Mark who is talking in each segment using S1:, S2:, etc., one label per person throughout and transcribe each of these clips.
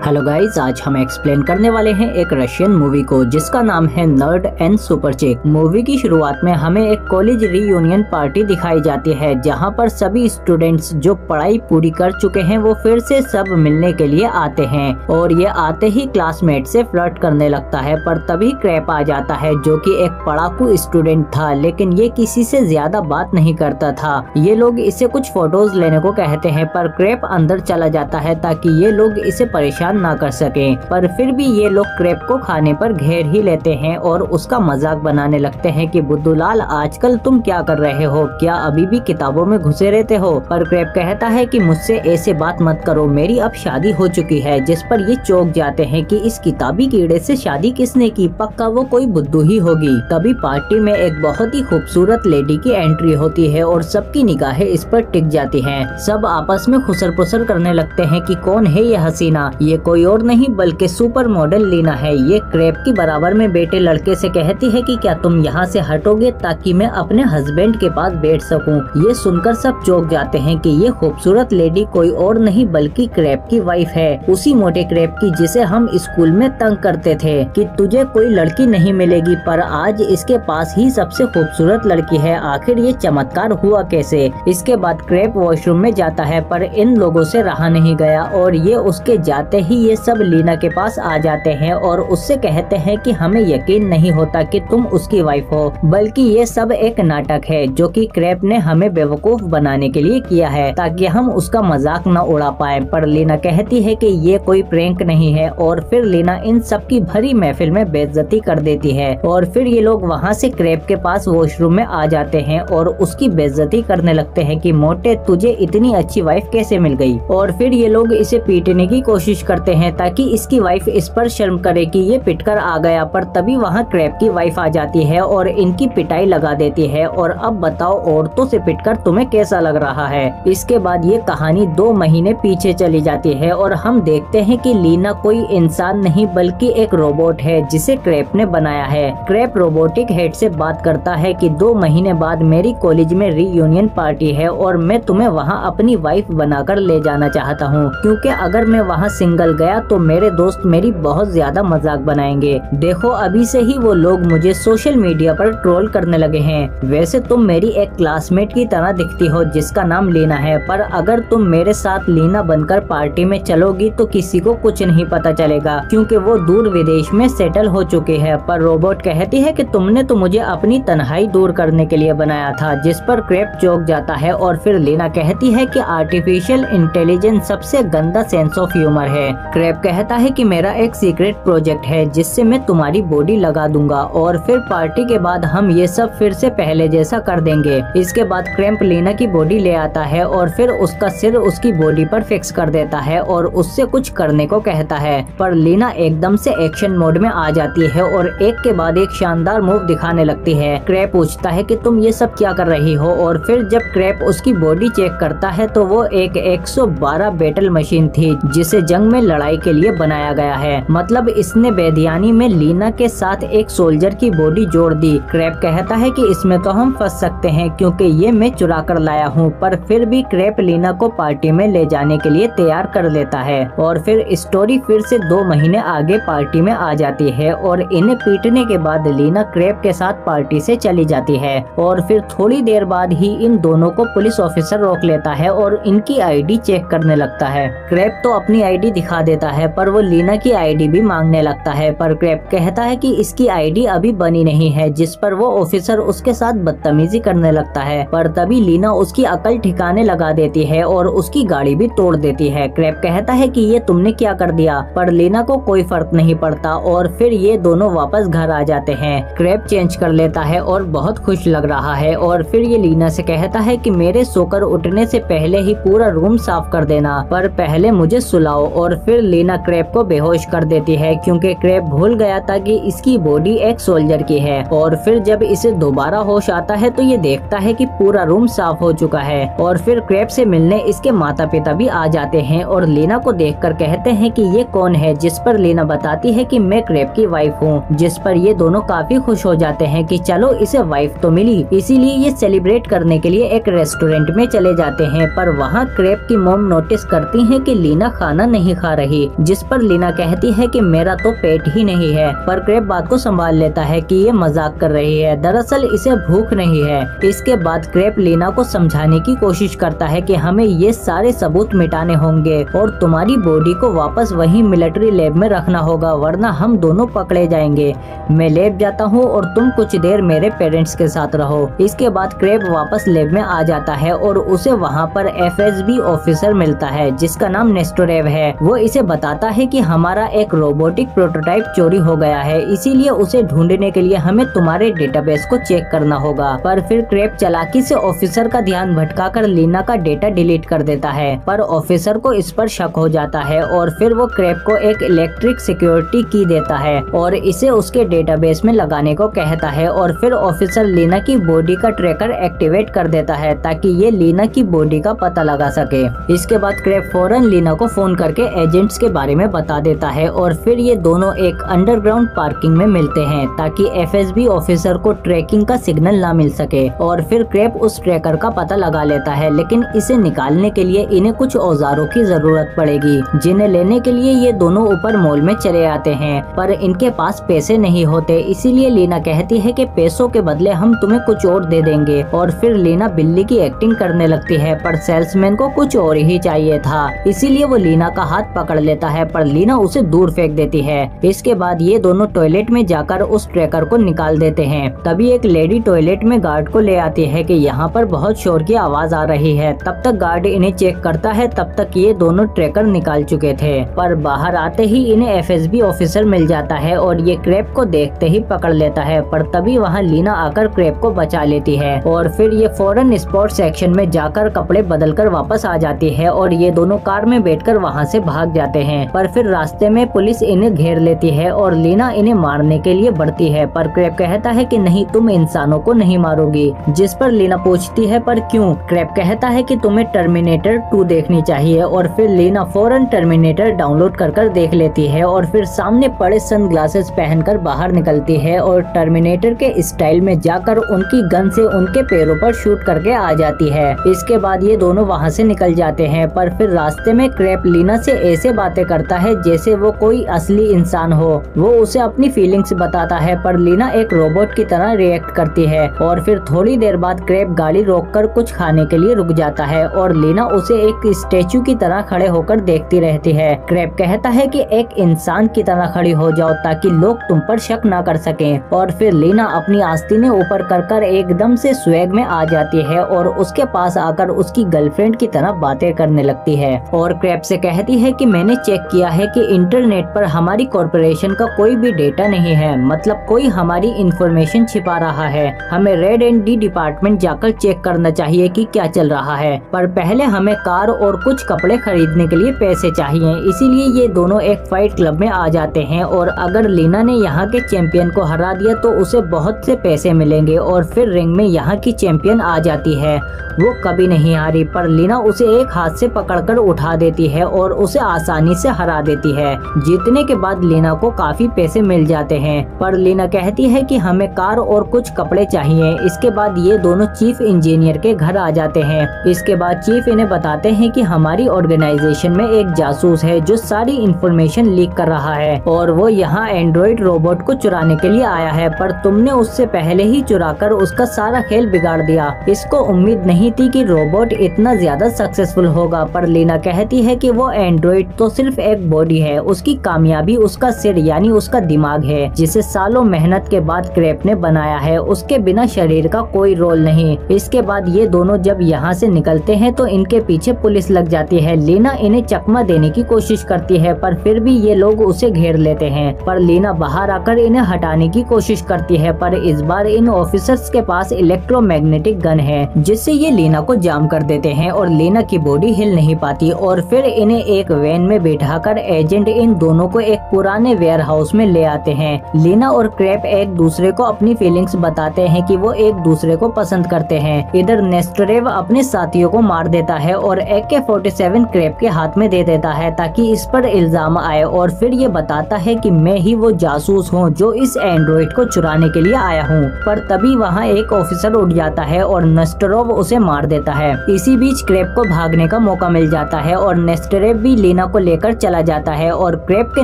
S1: Hello guys, आज हम explain करने वाले हैं एक रशियन मूवी को जिसका नाम है नर्ड एंड सुपर चिक। मूवी की शुरुआत में हमें एक कॉलेज रीयूनियन पार्टी दिखाई जाती है जहां पर सभी स्टूडेंट्स जो पढ़ाई पूरी कर चुके हैं वो फिर से सब मिलने के लिए आते हैं और ये आते ही क्लासमेट से फ्लर्ट करने लगता है। पर तभी क्रैप आ जाता है जो कि एक पढ़ाकू स्टूडेंट था, लेकिन ये किसी से ज्यादा बात नहीं करता था। ये लोग इसे कुछ फोटोज लेने को कहते हैं पर क्रैप अंदर चला जाता है ताकि ये लोग इसे परेशान ना कर सके। पर फिर भी ये लोग क्रैप को खाने पर घेर ही लेते हैं और उसका मजाक बनाने लगते हैं कि बुद्धूलाल, आजकल तुम क्या कर रहे हो? क्या अभी भी किताबों में घुसे रहते हो? पर क्रैप कहता है कि मुझसे ऐसे बात मत करो, मेरी अब शादी हो चुकी है। जिस पर ये चौंक जाते हैं कि इस किताबी कीड़े से शादी किसने की? पक्का वो कोई बुद्धू ही होगी। तभी पार्टी में एक बहुत ही खूबसूरत लेडी की एंट्री होती है और सबकी निगाहें इस पर टिक जाती हैं। सब आपस में खुसर पुसर करने लगते हैं कि कौन है ये हसीना? ये कोई और नहीं बल्कि सुपर मॉडल लीना है। ये क्रैप की बराबर में बैठे लड़के से कहती है कि क्या तुम यहाँ से हटोगे ताकि मैं अपने हस्बैंड के पास बैठ सकूं। ये सुनकर सब चौंक जाते हैं कि ये खूबसूरत लेडी कोई और नहीं बल्कि क्रैप की वाइफ है, उसी मोटे क्रैप की जिसे हम स्कूल में तंग करते थे कि तुझे कोई लड़की नहीं मिलेगी, पर आज इसके पास ही सबसे खूबसूरत लड़की है। आखिर ये चमत्कार हुआ कैसे? इसके बाद क्रैप वॉशरूम में जाता है पर इन लोगों से रहा नहीं गया और ये उसके जाते ही ये सब लीना के पास आ जाते हैं और उससे कहते हैं कि हमें यकीन नहीं होता कि तुम उसकी वाइफ हो, बल्कि ये सब एक नाटक है जो कि क्रैप ने हमें बेवकूफ बनाने के लिए किया है ताकि हम उसका मजाक न उड़ा पाए। पर लीना कहती है कि ये कोई प्रैंक नहीं है और फिर लीना इन सब की भरी महफिल में बेइज्जती कर देती है और फिर ये लोग वहाँ से क्रैप के पास वॉशरूम में आ जाते हैं और उसकी बेइज्जती करने लगते हैं कि मोटे, तुझे इतनी अच्छी वाइफ कैसे मिल गई? और फिर ये लोग इसे पीटने की कोशिश करते हैं ताकि इसकी वाइफ इस पर शर्म करे कि ये पिटकर आ गया। पर तभी वहाँ क्रैप की वाइफ आ जाती है और इनकी पिटाई लगा देती है। और अब बताओ, औरतों से पिटकर तुम्हें कैसा लग रहा है? इसके बाद ये कहानी 2 महीने पीछे चली जाती है और हम देखते हैं कि लीना कोई इंसान नहीं बल्कि एक रोबोट है जिसे क्रैप ने बनाया है। क्रैप रोबोटिक हेड से बात करता है कि 2 महीने बाद मेरी कॉलेज में रीयूनियन पार्टी है और मैं तुम्हें वहाँ अपनी वाइफ बनाकर ले जाना चाहता हूँ, क्योंकि अगर मैं वहाँ सिंगल गया तो मेरे दोस्त मेरी बहुत ज्यादा मजाक बनाएंगे। देखो, अभी से ही वो लोग मुझे सोशल मीडिया पर ट्रोल करने लगे हैं। वैसे तुम मेरी एक क्लासमेट की तरह दिखती हो जिसका नाम लीना है, पर अगर तुम मेरे साथ लीना बनकर पार्टी में चलोगी तो किसी को कुछ नहीं पता चलेगा क्योंकि वो दूर विदेश में सेटल हो चुके हैं। पर रोबोट कहती है कि तुमने तो मुझे अपनी तन्हाई दूर करने के लिए बनाया था। जिस पर क्रैप चौंक जाता है और फिर लीना कहती है कि आर्टिफिशियल इंटेलिजेंस सबसे गंदा सेंस ऑफ ह्यूमर है। क्रैप कहता है कि मेरा एक सीक्रेट प्रोजेक्ट है जिससे मैं तुम्हारी बॉडी लगा दूंगा और फिर पार्टी के बाद हम ये सब फिर से पहले जैसा कर देंगे। इसके बाद क्रैप लीना की बॉडी ले आता है और फिर उसका सिर उसकी बॉडी पर फिक्स कर देता है और उससे कुछ करने को कहता है। पर लीना एकदम से एक्शन मोड में आ जाती है और एक के बाद एक शानदार मूव दिखाने लगती है। क्रैप पूछता है कि तुम ये सब क्या कर रही हो? और फिर जब क्रैप उसकी बॉडी चेक करता है तो वो एक 112 बैटल मशीन थी जिसे जंग में लड़ाई के लिए बनाया गया है। मतलब इसने बेदियानी में लीना के साथ एक सोल्जर की बॉडी जोड़ दी। क्रैप कहता है कि इसमें तो हम फंस सकते हैं क्योंकि ये मैं चुरा कर लाया हूँ। पर फिर भी क्रैप लीना को पार्टी में ले जाने के लिए तैयार कर लेता है और फिर स्टोरी फिर से 2 महीने आगे पार्टी में आ जाती है और इन्हें पीटने के बाद लीना क्रैप के साथ पार्टी से चली जाती है और फिर थोड़ी देर बाद ही इन दोनों को पुलिस ऑफिसर रोक लेता है और इनकी आईडी चेक करने लगता है। क्रैप तो अपनी आईडी दिखा देता है पर वो लीना की आईडी भी मांगने लगता है, पर क्रैप कहता है कि इसकी आईडी अभी बनी नहीं है। जिस पर वो ऑफिसर उसके साथ बदतमीजी करने लगता है। पर तभी लीना उसकी अकल ठिकाने लगा देती है और उसकी गाड़ी भी तोड़ देती है। क्रैप कहता है कि ये तुमने क्या कर दिया? पर लीना को कोई फर्क नहीं पड़ता और फिर ये दोनों वापस घर आ जाते हैं। क्रैप चेंज कर लेता है और बहुत खुश लग रहा है और फिर ये लीना से कहता है कि मेरे सोकर उठने से पहले ही पूरा रूम साफ कर देना, पर पहले मुझे सुलाओ। और फिर लीना क्रैप को बेहोश कर देती है क्योंकि क्रैप भूल गया था कि इसकी बॉडी एक सोल्जर की है। और फिर जब इसे दोबारा होश आता है तो ये देखता है कि पूरा रूम साफ हो चुका है और फिर क्रैप से मिलने इसके माता पिता भी आ जाते हैं और लीना को देखकर कहते हैं कि ये कौन है? जिस पर लीना बताती है कि मैं क्रैप की वाइफ हूँ। जिस पर ये दोनों काफी खुश हो जाते हैं कि चलो इसे वाइफ तो मिली। इसीलिए ये सेलिब्रेट करने के लिए एक रेस्टोरेंट में चले जाते हैं। पर वहाँ क्रैप की मॉम नोटिस करती है कि लीना खाना नहीं खा खा रही, जिस पर लीना कहती है कि मेरा तो पेट ही नहीं है, पर क्रैप बात को संभाल लेता है कि ये मजाक कर रही है, दरअसल इसे भूख नहीं है। इसके बाद क्रैप लीना को समझाने की कोशिश करता है कि हमें ये सारे सबूत मिटाने होंगे और तुम्हारी बॉडी को वापस वही मिलिट्री लैब में रखना होगा, वरना हम दोनों पकड़े जाएंगे। मैं लैब जाता हूँ और तुम कुछ देर मेरे पेरेंट्स के साथ रहो। इसके बाद क्रैप वापस लैब में आ जाता है और उसे वहाँ पर FSB ऑफिसर मिलता है जिसका नाम नेस्टोरेव है। वो इसे बताता है कि हमारा एक रोबोटिक प्रोटोटाइप चोरी हो गया है, इसीलिए उसे ढूंढने के लिए हमें तुम्हारे डेटाबेस को चेक करना होगा। पर फिर क्रैप चालाकी से ऑफिसर का ध्यान भटकाकर लीना का डेटा डिलीट कर देता है, पर ऑफिसर को इस पर शक हो जाता है और फिर वो क्रैप को एक इलेक्ट्रिक सिक्योरिटी की देता है और इसे उसके डेटाबेस में लगाने को कहता है और फिर ऑफिसर लीना की बॉडी का ट्रैकर एक्टिवेट कर देता है ताकि ये लीना की बॉडी का पता लगा सके। इसके बाद क्रैप फौरन लीना को फोन करके एजेंट्स के बारे में बता देता है और फिर ये दोनों एक अंडरग्राउंड पार्किंग में मिलते हैं ताकि FSB ऑफिसर को ट्रैकिंग का सिग्नल ना मिल सके। और फिर क्रैप उस ट्रैकर का पता लगा लेता है, लेकिन इसे निकालने के लिए इन्हें कुछ औजारों की जरूरत पड़ेगी, जिन्हें लेने के लिए ये दोनों ऊपर मॉल में चले आते हैं, पर इनके पास पैसे नहीं होते। इसीलिए लीना कहती है कि पैसों के बदले हम तुम्हें कुछ और दे देंगे और फिर लीना बिल्ली की एक्टिंग करने लगती है, पर सेल्समैन को कुछ और ही चाहिए था, इसीलिए वो लीना का हाथ पकड़ लेता है, पर लीना उसे दूर फेंक देती है। इसके बाद ये दोनों टॉयलेट में जाकर उस ट्रैकर को निकाल देते हैं। तभी एक लेडी टॉयलेट में गार्ड को ले आती है कि यहाँ पर बहुत शोर की आवाज आ रही है। तब तक गार्ड इन्हें चेक करता है, तब तक ये दोनों ट्रैकर निकाल चुके थे, पर बाहर आते ही इन्हें FSB ऑफिसर मिल जाता है और ये क्रैप को देखते ही पकड़ लेता है, पर तभी वहाँ लीना आकर क्रैप को बचा लेती है और फिर ये फौरन स्पोर्ट्स सेक्शन में जाकर कपड़े बदलकर वापस आ जाती है और ये दोनों कार में बैठकर वहाँ से भाग जाते हैं। पर फिर रास्ते में पुलिस इन्हें घेर लेती है और लीना इन्हें मारने के लिए बढ़ती है, पर क्रैप कहता है कि नहीं, तुम इंसानों को नहीं मारोगी, जिस पर लीना पूछती है पर क्यों। क्रैप कहता है कि तुम्हें टर्मिनेटर 2 देखनी चाहिए और फिर लीना फौरन टर्मिनेटर डाउनलोड कर देख लेती है और फिर सामने पड़े सनग्लासेस पहनकर बाहर निकलती है और टर्मिनेटर के स्टाइल में जाकर उनकी गन से उनके पैरों पर शूट करके आ जाती है। इसके बाद ये दोनों वहाँ से निकल जाते हैं, पर फिर रास्ते में क्रैप लीना से ऐसे बातें करता है जैसे वो कोई असली इंसान हो। वो उसे अपनी फीलिंग्स बताता है, पर लीना एक रोबोट की तरह रिएक्ट करती है और फिर थोड़ी देर बाद क्रैप गाड़ी रोककर कुछ खाने के लिए रुक जाता है और लीना उसे एक स्टैचू की तरह खड़े होकर देखती रहती है। क्रैप कहता है कि एक इंसान की तरह खड़ी हो जाओ ताकि लोग तुम पर शक ना कर सकें और फिर लीना अपनी आस्तीनें ऊपर कर एकदम से स्वैग में आ जाती है और उसके पास आकर उसकी गर्लफ्रेंड की तरह बातें करने लगती है और क्रैप से कहती है कि मैंने चेक किया है कि इंटरनेट पर हमारी कॉर्पोरेशन का कोई भी डेटा नहीं है, मतलब कोई हमारी इंफॉर्मेशन छिपा रहा है। हमें रेड एंड डी डिपार्टमेंट जाकर चेक करना चाहिए कि क्या चल रहा है, पर पहले हमें कार और कुछ कपड़े खरीदने के लिए पैसे चाहिए। इसीलिए ये दोनों एक फाइट क्लब में आ जाते हैं और अगर लीना ने यहाँ के चैंपियन को हरा दिया तो उसे बहुत से पैसे मिलेंगे और फिर रिंग में यहाँ की चैंपियन आ जाती है। वो कभी नहीं हारी, पर लीना उसे एक हाथ से पकड़कर उठा देती है और उसे आसानी से हरा देती है। जीतने के बाद लीना को काफी पैसे मिल जाते हैं, पर लीना कहती है कि हमें कार और कुछ कपड़े चाहिए। इसके बाद ये दोनों चीफ इंजीनियर के घर आ जाते हैं। इसके बाद चीफ इन्हें बताते हैं कि हमारी ऑर्गेनाइजेशन में एक जासूस है जो सारी इंफॉर्मेशन लीक कर रहा है और वो यहाँ एंड्रॉइड रोबोट को चुराने के लिए आया है, पर तुमने उससे पहले ही चुराकर उसका सारा खेल बिगाड़ दिया। इसको उम्मीद नहीं थी कि रोबोट इतना ज्यादा सक्सेसफुल होगा, पर लीना कहती है कि वो एंड्रॉइड तो सिर्फ एक बॉडी है, उसकी कामयाबी उसका सिर यानी उसका दिमाग है, जिसे सालों मेहनत के बाद क्रैप ने बनाया है। उसके बिना शरीर का कोई रोल नहीं। इसके बाद ये दोनों जब यहाँ से निकलते हैं तो इनके पीछे पुलिस लग जाती है। लीना इन्हें चकमा देने की कोशिश करती है, पर फिर भी ये लोग उसे घेर लेते हैं, पर लीना बाहर आकर इन्हें हटाने की कोशिश करती है, पर इस बार इन ऑफिसर्स के पास इलेक्ट्रोमैग्नेटिक गन है जिससे ये लीना को जाम कर देते हैं और लीना की बॉडी हिल नहीं पाती और फिर इन्हें एक वैन में बैठाकर एजेंट इन दोनों को एक पुराने वेयर हाउस में ले आते हैं। लीना और क्रैप एक दूसरे को अपनी फीलिंग्स बताते हैं कि वो एक दूसरे को पसंद करते हैं। इधर नेस्टोरेव अपने साथियों को मार देता है और AK-47 क्रैप के हाथ में दे देता है ताकि इस पर इल्जाम आए और फिर ये बताता है कि मैं ही वो जासूस हूँ जो इस एंड्रॉइड को चुराने के लिए आया हूँ। पर तभी वहाँ एक ऑफिसर उठ जाता है और नेस्टोरेव उसे मार देता है। इसी बीच क्रैप को भागने का मौका मिल जाता है और नेस्टोरेव भी लीना को लेकर चला जाता है और क्रेप के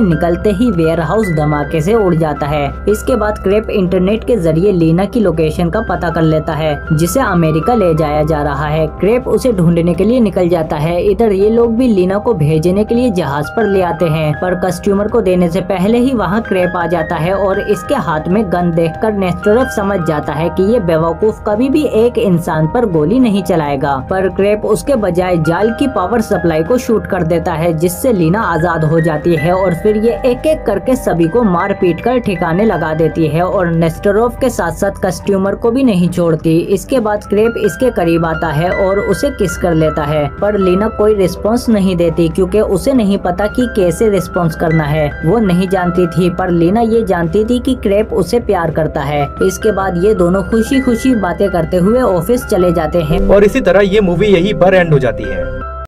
S1: निकलते ही वेयर हाउस धमाके से उड़ जाता है। इसके बाद क्रेप इंटरनेट के जरिए लीना की लोकेशन का पता कर लेता है, जिसे अमेरिका ले जाया जा रहा है। क्रेप उसे ढूंढने के लिए निकल जाता है। इधर ये लोग भी लीना को भेजने के लिए जहाज पर ले आते हैं, पर कस्टमर को देने से पहले ही वहाँ क्रेप आ जाता है और इसके हाथ में गन देखकर नेस्टोरोव समझ जाता है कि ये बेवकूफ कभी भी एक इंसान पर गोली नहीं चलाएगा। पर क्रेप उसके बजाय जाल की पावर सप्लाई को शूट कर देता है, जिससे लीना आजाद हो जाती है और फिर ये एक एक करके सभी को मार पीट कर ठिकाने लगा देती है और नेस्टोरोव के साथ साथ कस्टमर को भी नहीं छोड़ती। इसके बाद क्रेप इसके करीब आता है और उसे किस कर लेता है, पर लीना कोई रिस्पॉन्स नहीं देती क्योंकि उसे नहीं पता कि कैसे रिस्पॉन्स करना है। वो नहीं जानती थी, पर लीना ये जानती थी कि क्रेप उसे प्यार करता है। इसके बाद ये दोनों खुशी खुशी बातें करते हुए ऑफिस चले जाते हैं
S2: और इसी तरह ये मूवी यहीं पर एंड हो जाती है।